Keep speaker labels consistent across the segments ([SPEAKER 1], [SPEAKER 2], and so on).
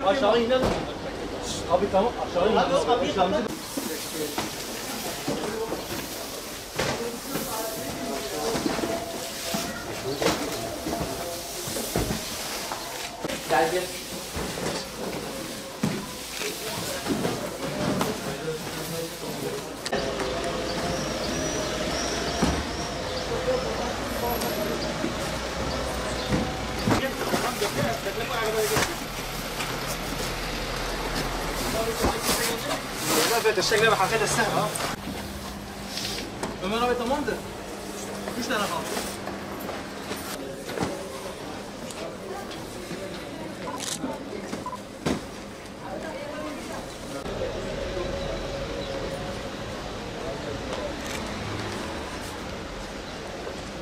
[SPEAKER 1] Aşağı inelim. Abi tamam aşağı inelim. Gel gel.
[SPEAKER 2] الشكل بقى حكايه السهل
[SPEAKER 1] Ömer abi tamamdır. 3 tane kaldı.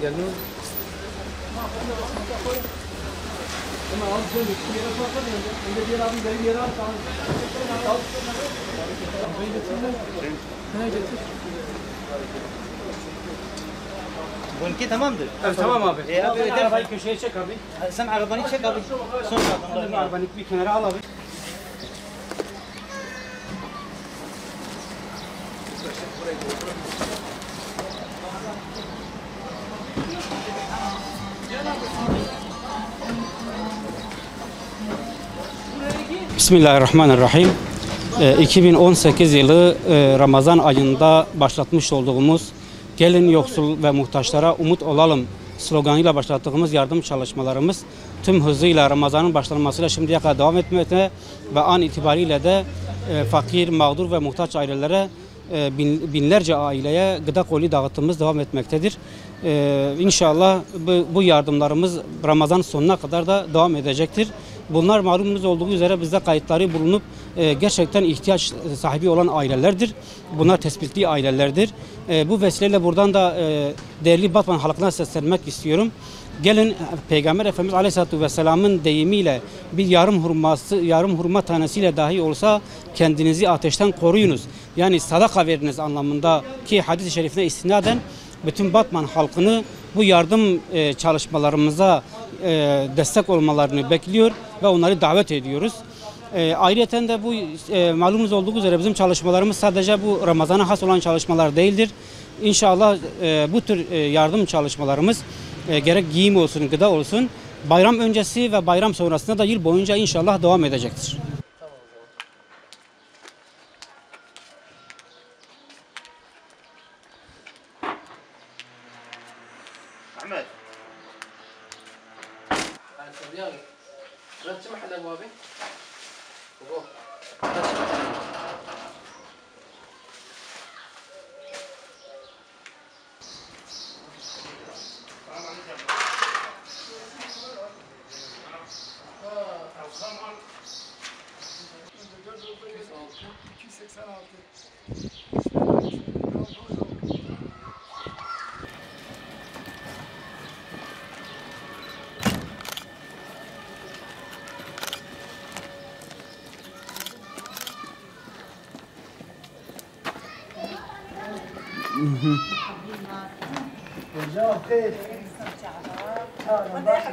[SPEAKER 2] Gelmiyor.
[SPEAKER 1] Ömer abi şöyle bir yere sorsan ya. Önce diğer abim benim yere al. Tamam. Ne getir?
[SPEAKER 2] Bununki tamamdır.
[SPEAKER 1] Evet, tamam abi.
[SPEAKER 2] Abi
[SPEAKER 1] Arabayı köşeye çek abi.
[SPEAKER 2] sen arabanı çek abi. Son adımda
[SPEAKER 1] Arabanı bir kenara al abi. Bismillahirrahmanirrahim. 2018 yılı Ramazan ayında başlatmış olduğumuz Gelin Yoksul ve Muhtaçlara Umut Olalım sloganıyla başlattığımız yardım çalışmalarımız tüm hızıyla Ramazan'ın başlanmasıyla şimdiye kadar devam etmekte ve an itibariyle de fakir, mağdur ve muhtaç ailelere binlerce aileye gıda koli dağıtımımız devam etmektedir. İnşallah bu yardımlarımız Ramazan sonuna kadar da devam edecektir. Bunlar malumunuz olduğu üzere bizde kayıtları bulunup gerçekten ihtiyaç sahibi olan ailelerdir. Bunlar tespitli ailelerdir. Bu vesileyle buradan da değerli Batman halkına seslenmek istiyorum. Gelin Peygamber Efendimiz Aleyhisselatü Vesselam'ın deyimiyle bir yarım hurma tanesiyle dahi olsa kendinizi ateşten koruyunuz. Yani sadaka veriniz anlamında ki hadis-i şerifine istinaden bütün Batman halkını bu yardım çalışmalarımıza destek olmalarını bekliyor ve onları davet ediyoruz. Ayrıca de bu malumunuz olduğu üzere bizim çalışmalarımız sadece bu Ramazan'a has olan çalışmalar değildir. İnşallah bu tür yardım çalışmalarımız gerek giyim olsun, gıda olsun bayram öncesi ve bayram sonrasında da yıl boyunca inşallah devam edecektir.
[SPEAKER 2] Ahmet.
[SPEAKER 1] رتب محل ابوابي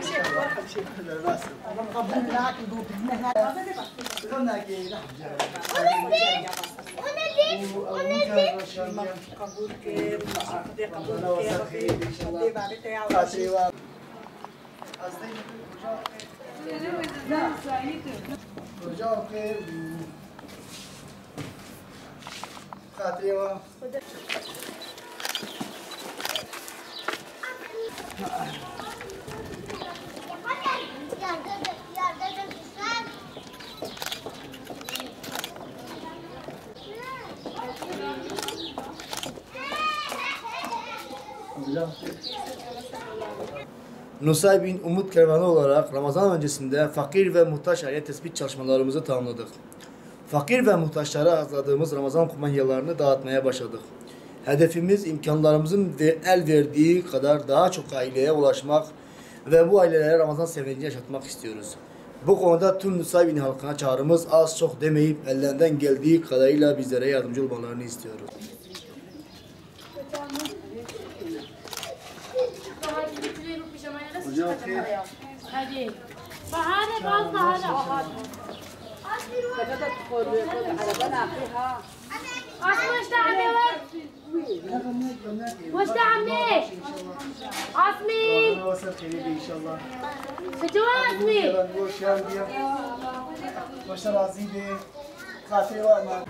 [SPEAKER 3] شكرا. Nusaybin Umut Kervanı olarak Ramazan öncesinde fakir ve muhtaç aile tespit çalışmalarımızı tamamladık. Fakir ve muhtaçlara hazırladığımız Ramazan kumanyalarını dağıtmaya başladık. Hedefimiz imkanlarımızın el verdiği kadar daha çok aileye ulaşmak ve bu ailelere Ramazan sevincini yaşatmak istiyoruz. Bu konuda tüm Nusaybin halkına çağrımız az çok demeyip ellerinden geldiği kadarıyla bizlere yardımcı olmalarını istiyoruz.
[SPEAKER 4] هذه فهذا بعض هذا وش تعمل وش تعمل عصمي شو عصمي
[SPEAKER 3] olsun, hatırı var mı?